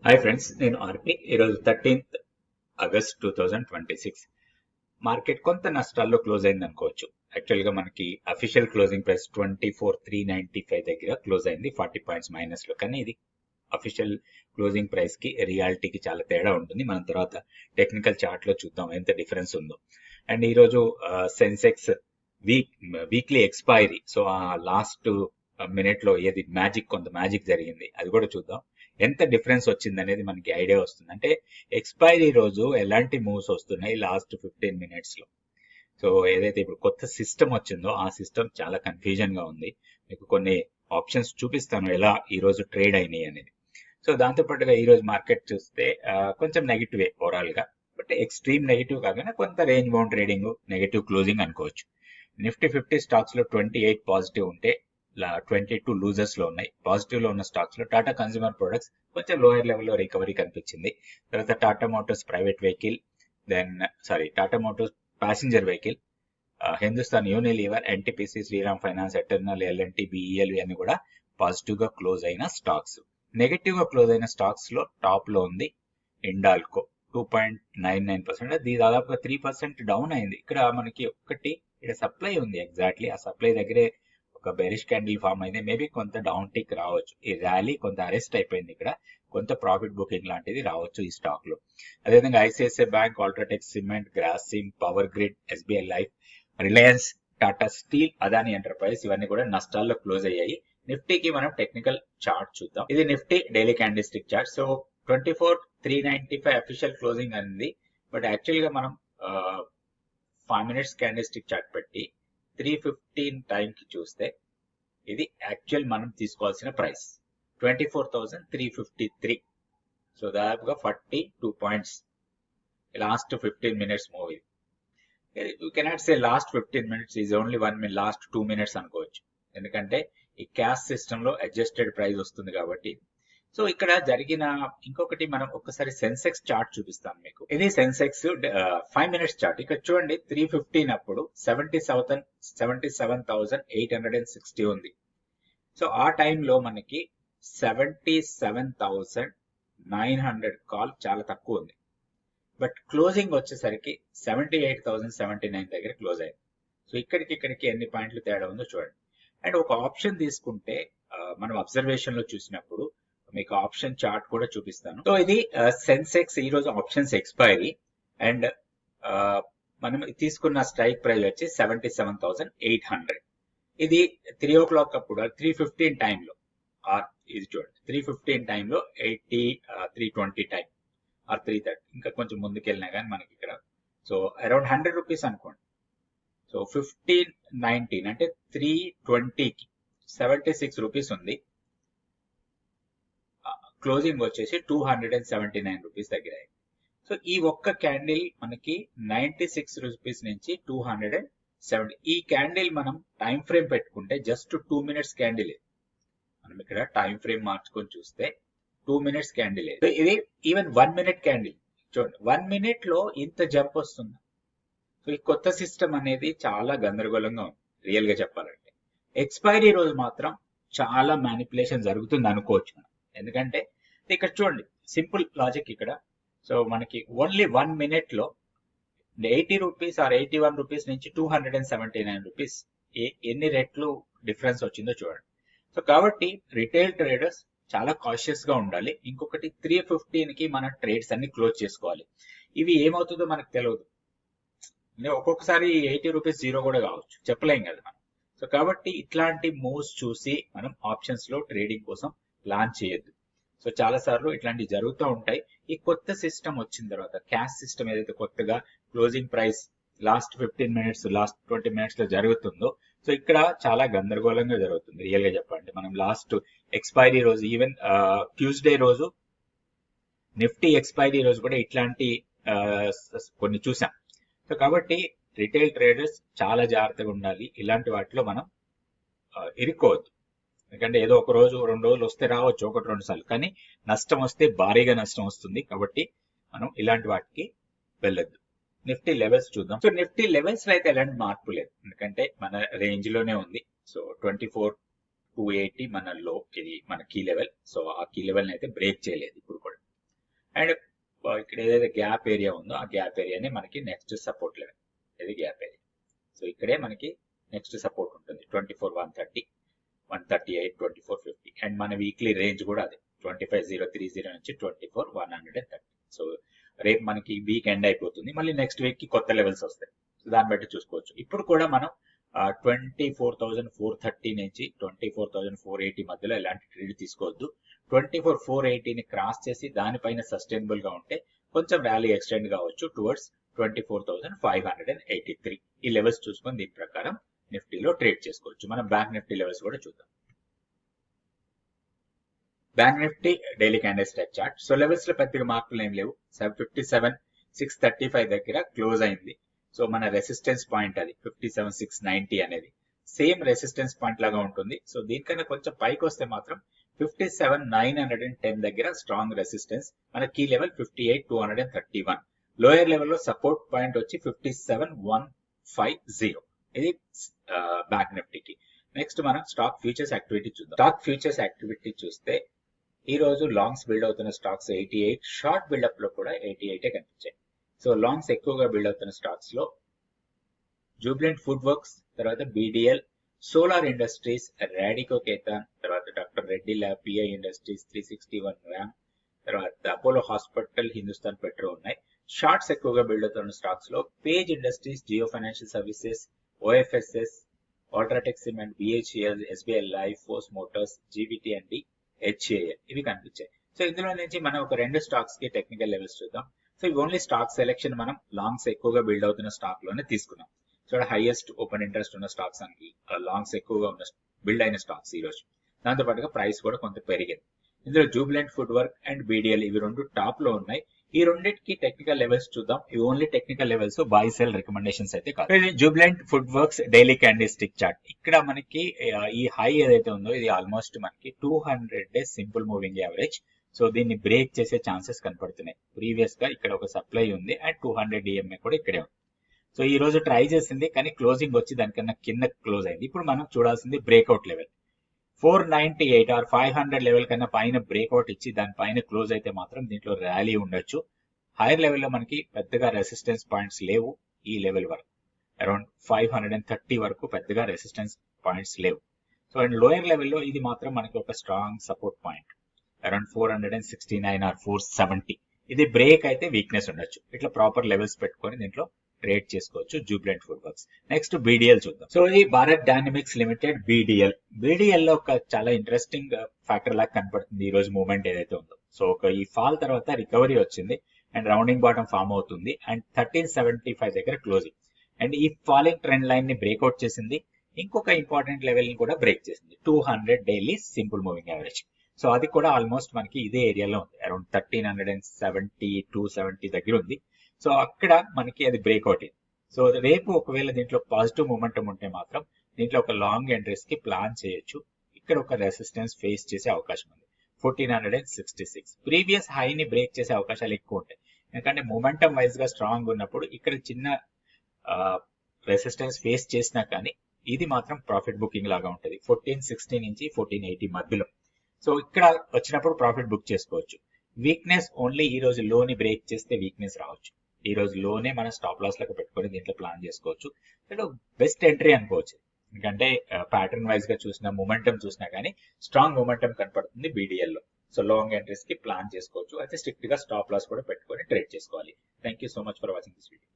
Hi friends, నేను ఆర్పి. ఈరోజు 13th August 2026. Market కొంత నష్టాల్లో క్లోజ్ అయింది అనుకోవచ్చు. యాక్చువల్గా మనకి అఫీషియల్ క్లోజింగ్ ప్రైస్ 24,395 దగ్గర క్లోజ్ అయింది, 40 పాయింట్స్ మైనస్ లో. కానీ ఇది అఫీషియల్ క్లోజింగ్ ప్రైస్ కి రియాలిటీకి చాలా తేడా ఉంటుంది. మనం తర్వాత టెక్నికల్ చార్ట్ లో చూద్దాం ఎంత డిఫరెన్స్ ఉందో. అండ్ ఈరోజు సెన్సెక్స్ వీక్లీ ఎక్స్పైరీ, సో ఆ లాస్ట్ మినిట్ లో ఏది కొంత మ్యాజిక్ జరిగింది, అది కూడా చూద్దాం. ఎంత డిఫరెన్స్ వచ్చింది అనేది మనకి ఐడియా వస్తుంది. అంటే ఎక్స్పైరీ రోజు ఎలాంటి మూవ్స్ వస్తున్నాయి లాస్ట్ 15 మినిట్స్ లో. సో ఏదైతే ఇప్పుడు కొత్త సిస్టమ్ వచ్చిందో ఆ సిస్టమ్ చాలా కన్ఫ్యూజన్ గా ఉంది. మీకు కొన్ని ఆప్షన్స్ చూపిస్తాను ఎలా ఈ రోజు ట్రేడ్ అయినాయి అనేది. సో దాంతో పాటుగా ఈ రోజు మార్కెట్ చూస్తే కొంచెం నెగిటివ్ ఓవరాల్ గా, బట్ ఎక్స్ట్రీమ్ నెగిటివ్ కాకుండా కొంత range bound trading, negative closing అనుకోవచ్చు. నిఫ్టీ 50 స్టాక్స్ లో 28 పాజిటివ్ ఉంటే 22 లూజర్స్ లో ఉన్నాయి. పాజిటివ్ లో ఉన్న స్టాక్స్ లో టాటా కన్స్యూమర్ ప్రొడక్ట్స్ కొంచెం లోయర్ లెవెల్లో రికవరీ కనిపించింది. తర్వాత Tata Motors private vehicle, Tata Motors passenger vehicle, Hindustan Unilever, NTPC, Shriram Finance, Eternal, LNT, BEL అన్ని కూడా పాజిటివ్ గా క్లోజ్ అయిన స్టాక్స్. నెగటివ్ గా క్లోజ్ అయిన స్టాక్స్ లో టాప్ లో ఉంది ఇండాల్కో 2.99%. అది దాదాపుగా 3% డౌన్ అయింది. ఇక్కడ మనకి ఇక్కడ సప్లై ఉంది, ఎగ్జాక్ట్లీ ఆ సప్లై దగ్గరే ఒక బెరిష్ క్యాండిల్ ఫామ్ అయింది. మేబీ కొంత డౌన్ టిక్ రావచ్చు. ఈ ర్యాలీ కొంత అరెస్ట్ అయిపోయింది, ఇక్కడ కొంత ప్రాఫిట్ బుకింగ్ లాంటిది రావచ్చు ఈ స్టాక్ లో. అదేవిధంగా ICICI bank, UltraTech cement, Grasim, power grid, SBI life, Reliance, Tata steel, Adani enterprise ఇవన్నీ కూడా నష్టాల్లో క్లోజ్ అయ్యాయి. నిఫ్టీకి మనం టెక్నికల్ చార్ట్ చూద్దాం. ఇది Nifty daily candle stick chart. So 24,395 official closing అనేది, బట్ యాక్చువల్ గా మనం 5 మినిట్స్ క్యాండిల్ స్టిక్ చార్ట్ పెట్టి 315 టైం కి చూస్తే ఇది యాక్చువల్ మనం తీసుకోవాల్సిన ప్రైస్ 24,353. సో దాదాపుగా 42 points last 15 minutes move. You cannot say last 15 minutes is only 1 minute, last 2 minutes అనుకోవచ్చు. ఎందుకంటే ఈ క్యాష్ సిస్టమ్ లో అడ్జస్టెడ్ ప్రైస్ వస్తుంది కాబట్టి. సో ఇక్కడ జరిగిన ఇంకొకటి, మనం ఒక్కసారి సెన్సెక్స్ చార్ట్ చూపిస్తాను మీకు. ఇది సెన్సెక్స్ 5 మినిట్స్ చార్ట్. ఇక్కడ చూడండి 315 అప్పుడు 77,860 ఉంది. సో ఆ టైంలో మనకి 77,900 కాల్ చాలా తక్కువ ఉంది. బట్ క్లోజింగ్ వచ్చేసరికి 78,079 దగ్గర క్లోజ్ అయింది. సో ఇక్కడికి ఎన్ని పాయింట్లు తేడా ఉందో చూడండి. అండ్ ఒక ఆప్షన్ తీసుకుంటే మనం అబ్జర్వేషన్ లో చూసినప్పుడు మీకు ఆప్షన్ చార్ట్ కూడా చూపిస్తాను. సో ఇది సెన్సెక్స్ ఈ రోజు ఆప్షన్స్ ఎక్స్పైరీ, అండ్ మనం తీసుకున్న స్ట్రైక్ ప్రైస్ వచ్చి 77,800. ఇది 3 o'clock అప్పుడు 315 టైంలో, ఇది చూడండి 315 టైంలో 320 టైం ఆర్ 330, ఇంకా కొంచెం ముందుకెళ్ళినా కానీ మనకి ఇక్కడ సో అరౌండ్ 100 రూపీస్ అనుకోండి. సో 1519 అంటే 320కి 76 రూపీస్ ఉంది. క్లోజింగ్ వచ్చేసి 279 రూపీస్ దగ్గర అయింది. సో ఈ ఒక్క క్యాండిల్ మనకి 96 రూపీస్ నుంచి 270. ఈ క్యాండిల్ మనం టైం ఫ్రేమ్ పెట్టుకుంటే జస్ట్ 2 మినిట్స్ క్యాండిల్. మనం ఇక్కడ టైం ఫ్రేమ్ మార్చుకొని చూస్తే 2 మినిట్స్ క్యాండిల్. ఇది ఈవెన్ 1 మినిట్ క్యాండిల్ చూడండి, 1 మినిట్ లో ఇంత జంప్ వస్తుంది. సో ఈ కొత్త సిస్టమ్ అనేది చాలా గందరగోళంగా ఉంది రియల్ గా చెప్పాలంటే. ఎక్స్పైరీ రోజు మాత్రం చాలా మ్యానిపులేషన్ జరుగుతుంది అనుకోవచ్చు మనం. ఎందుకంటే ఇక్కడ చూడండి సింపుల్ లాజిక్ ఇక్కడ. సో మనకి ఓన్లీ 1 మినిట్ లో 80 రూపీస్ ఆర్ 81 రూపీస్ నుంచి 279 రూపీస్ ఎన్ని రెట్లు డిఫరెన్స్ వచ్చిందో చూడండి. సో కాబట్టి రిటైల్ ట్రేడర్స్ చాలా కాషియస్ గా ఉండాలి. ఇంకొకటి 315 కి మన ట్రేడ్స్ అన్ని క్లోజ్ చేసుకోవాలి. ఇవి ఏమవుతుందో మనకు తెలియదు. ఒక్కొక్కసారి 80 రూపీస్ జీరో కూడా కావచ్చు, చెప్పలేం కదా మనం. సో కాబట్టి ఇట్లాంటి మూవ్స్ చూసి మనం ఆప్షన్స్ లో ట్రేడింగ్ కోసం ప్లాన్ చేయొద్దు. సో చాలా సార్లు ఇట్లాంటివి జరుగుతూ ఉంటాయి. ఈ కొత్త సిస్టమ్ వచ్చిన తర్వాత, క్యాష్ సిస్టమ్ ఏదైతే కొత్తగా closing price last 15 minutes, last 20 minutes లో జరుగుతుందో, సో ఇక్కడ చాలా గందరగోళంగా జరుగుతుంది రియల్ గా చెప్పాలంటే. మనం లాస్ట్ ఎక్స్పైరీ రోజు, ఈవెన్ ట్యూస్డే రోజు నిఫ్టీ ఎక్స్పైరీ రోజు కూడా ఇట్లాంటి కొన్ని చూసాం. సో కాబట్టి రిటైల్ ట్రేడర్స్ చాలా జాగ్రత్తగా ఉండాలి. ఇలాంటి వాటిలో మనం ఇరుక్కోవద్దు. ఎందుకంటే ఏదో ఒక రోజు 2 రోజులు వస్తే రావచ్చు, 1-2 సార్లు, కానీ నష్టం వస్తే భారీగా నష్టం వస్తుంది. కాబట్టి మనం ఇలాంటి వాటికి వెళ్ళొద్దు. నిఫ్టీ లెవెల్స్ చూద్దాం. సో నిఫ్టీ లెవెల్స్ లో అయితే ఎలాంటి మార్పు లేదు, ఎందుకంటే మన రేంజ్ లోనే ఉంది. సో 24,280 మన లో, ఇది మన కీ లెవెల్. సో ఆ కీ లెవెల్ అయితే బ్రేక్ చేయలేదు ఇప్పుడు కూడా. అండ్ ఇక్కడ ఏదైతే గ్యాప్ ఏరియా ఉందో ఆ గ్యాప్ ఏరియాని మనకి నెక్స్ట్ సపోర్ట్ లెవెల్, ఇది గ్యాప్ ఏరియా. సో ఇక్కడే మనకి నెక్స్ట్ సపోర్ట్ ఉంటుంది 24,130, 138, 24,50. అండ్ మన వీక్లీ రేంజ్ కూడా అదే 25,030 నుంచి 24,130. సో రేపు మనకి వీక్ ఎండ్ అయిపోతుంది, మళ్ళీ నెక్స్ట్ వీక్ కి కొత్త లెవెల్స్ వస్తాయి. సో దాన్ని బట్టి చూసుకోవచ్చు. ఇప్పుడు కూడా మనం 24,430 నుంచి 24,480 మధ్యలో ఎలాంటి ట్రేడ్ తీసుకోవద్దు. 24,480ని క్రాస్ చేసి దానిపైన సస్టైనబుల్ గా ఉంటే కొంచెం వ్యాల్యూ ఎక్స్టెండ్ కావచ్చు టువర్డ్స్ 24,583. ఈ లెవెల్స్ చూసుకొని దీని ప్రకారం నిఫ్టీలో ట్రేడ్ చేసుకోవచ్చు. మనం బ్యాంక్ నిఫ్టీ లెవెల్స్ కూడా చూద్దాం. Bank Nifty daily candle stick chart. So levels లో పెద్దగా మార్పులు ఏం లేవు. 57,635 దగ్గర క్లోజ్ అయింది. సో మన రెసిస్టెన్స్ పాయింట్ అది 57,690 అనేది సేమ్ రెసిస్టెన్స్ పాయింట్ లాగా ఉంటుంది. సో దీనికన్నా కొంచెం పైకి వస్తే మాత్రం 57,910 దగ్గర స్ట్రాంగ్ రెసిస్టెన్స్. మన కీ లెవెల్ 58,231. లోయర్ లెవెల్ లో సపోర్ట్ పాయింట్ వచ్చి 57,150. ఇది బ్యాంక్ నిఫ్టీకి. నెక్స్ట్ మనం స్టాక్ ఫ్యూచర్స్ యాక్టివిటీ చూద్దాం. స్టాక్ ఫ్యూచర్స్ యాక్టివిటీ చూస్తే ఈ రోజు లాంగ్స్ బిల్డ్ అవుతున్న స్టాక్స్ 88, షార్ట్ బిల్డప్ లో కూడా 88 కనిపించాయి. సో లాంగ్స్ ఎక్కువగా బిల్డ్ అవుతున్న స్టాక్స్ లో జూబ్లెంట్ ఫుడ్ వర్క్స్, తర్వాత BDL, solar industries, Radico Ketan, తర్వాత doctor Reddy lab, pi industries, 361 వ్యామ్, తర్వాత అపోలో హాస్పిటల్, హిందుస్థాన్ పెట్రో ఉన్నాయి. షార్ట్స్ ఎక్కువగా బిల్డ్ అవుతున్న స్టాక్స్ లో Page Industries, Jio Financial Services, OFSS, UltraTech Cement, BHEL, SBI Life, Force Motors, GBT and HAL ఇవి కనిపించాయి. సో ఇందులో నుంచి మనం ఒక రెండు స్టాక్స్ కి టెక్నికల్ లెవెల్స్ చూద్దాం. సో ఇవి ఓన్లీ స్టాక్ సెలెక్షన్ మనం లాంగ్స్ ఎక్కువగా బిల్డ్ అవుతున్న స్టాక్ లోనే తీసుకున్నాం. సో హైయెస్ట్ ఓపెన్ ఇంట్రెస్ట్ ఉన్న స్టాక్స్ అని లాంగ్స్ ఎక్కువగా ఉన్న బిల్డ్ అయిన స్టాక్స్ ఈ రోజు. దాంతో పాటుగా ప్రైస్ కూడా కొంత పెరిగింది. ఇందులో Jubilant food work and BDL ఇవి రెండు టాప్ లో ఉన్నాయి. ఈ రెండింటికి టెక్నికల్ లెవెల్స్ చూద్దాం. ఇవి only technical levels, buy sell recommendations అయితే కాదు. ఇది Jubilant food works daily candle stick chart. ఇక్కడ మనకి ఈ హై ఏదైతే ఉందో ఇది ఆల్మోస్ట్ మనకి 200 days simple moving average. So దీన్ని బ్రేక్ చేసే ఛాన్సెస్ కనపడుతున్నాయి. ప్రీవియస్ గా ఇక్కడ ఒక సప్లై ఉంది అండ్ 200 డిఎంఏ కూడా ఇక్కడే ఉంది. సో ఈ రోజు ట్రై చేసింది కానీ క్లోజింగ్ వచ్చి దానికన్నా కింద క్లోజ్ అయింది. ఇప్పుడు మనం చూడాల్సింది బ్రేక్అవుట్ లెవెల్ 498 ఆర్ 500 లెవెల్ కన్నా పైన బ్రేక్అవుట్ ఇచ్చి దానిపైన క్లోజ్ అయితే మాత్రం దీంట్లో ర్యాలీ ఉండొచ్చు. హైయర్ లెవెల్లో మనకి పెద్దగా రెసిస్టెన్స్ పాయింట్స్ లేవు. ఈ లెవెల్ వరకు అరౌండ్ 530 వరకు పెద్దగా రెసిస్టెన్స్ పాయింట్స్ లేవు. సో అండ్ లోయర్ లెవెల్లో ఇది మాత్రం మనకి ఒక strong support point around 469 or 470. ఇది బ్రేక్ అయితే వీక్నెస్ ఉండొచ్చు. ఇట్లా ప్రాపర్ లెవెల్స్ పెట్టుకొని దీంట్లో ట్రేడ్ చేసుకోవచ్చు Jubilant food works. Next BDL చూద్దాం. సో ఇది Bharat dynamics limited BDL. BDL లో ఒక చాలా ఇంట్రెస్టింగ్ ఫ్యాక్టర్ లాగా కనపడుతుంది ఈ రోజు మూవ్మెంట్ ఏదైతే ఉందో. సో ఒక ఈ ఫాల్ తర్వాత రికవరీ వచ్చింది అండ్ రౌండింగ్ బాటమ్ ఫామ్ అవుతుంది అండ్ 1375 దగ్గర క్లోజింగ్. అండ్ ఈ ఫాలింగ్ ట్రెండ్ లైన్ ని బ్రేక్అవుట్ చేసింది. ఇంకొక ఇంపార్టెంట్ లెవెల్ ని కూడా బ్రేక్ చేసింది 200 daily simple moving average. So అది కూడా ఆల్మోస్ట్ మనకి ఇదే ఏరియాలో ఉంది, అరౌండ్ 1370, 270 దగ్గర ఉంది. సో అక్కడ మనకి అది బ్రేక్అవుట్ అయింది. సో రేపు ఒకవేళ దీంట్లో పాజిటివ్ మూమెంటం ఉంటే మాత్రం దీంట్లో ఒక లాంగ్ ఎంట్రీస్ కి ప్లాన్ చేయొచ్చు. ఇక్కడ ఒక రెసిస్టెన్స్ ఫేస్ చేసే అవకాశం ఉంది 1466. ప్రీవియస్ హైని బ్రేక్ చేసే అవకాశాలు ఎక్కువ ఉంటాయి. ఎందుకంటే మొమెంటం వైజ్ గా స్ట్రాంగ్ ఉన్నప్పుడు ఇక్కడ చిన్న రెసిస్టెన్స్ ఫేస్ చేసినా కానీ ఇది మాత్రం ప్రాఫిట్ బుకింగ్ లాగా ఉంటుంది 1460 నుంచి 1480 మధ్యలో. సో ఇక్కడ వచ్చినప్పుడు ప్రాఫిట్ బుక్ చేసుకోవచ్చు. వీక్నెస్ ఓన్లీ ఈ రోజు లోని బ్రేక్ చేస్తే వీక్నెస్ రావచ్చు. ఈ రోజు లోనే మనం స్టాప్ లాస్ లకు పెట్టుకొని దీంట్లో ప్లాన్ చేసుకోవచ్చు. బెస్ట్ ఎంట్రీ అనుకోవచ్చు. ఎందుకంటే ప్యాటర్న్ వైజ్ గా చూసిన మొమెంటం చూసినా కానీ స్ట్రాంగ్ మొమెంటం కనపడుతుంది బీడీఎల్ లో. సో లాంగ్ ఎంట్రీస్ కి ప్లాన్ చేసుకోవచ్చు. అయితే స్ట్రిక్ట్ గా స్టాప్ లాస్ కూడా పెట్టుకొని ట్రేడ్ చేసుకోవాలి. Thank you so much for watching this video.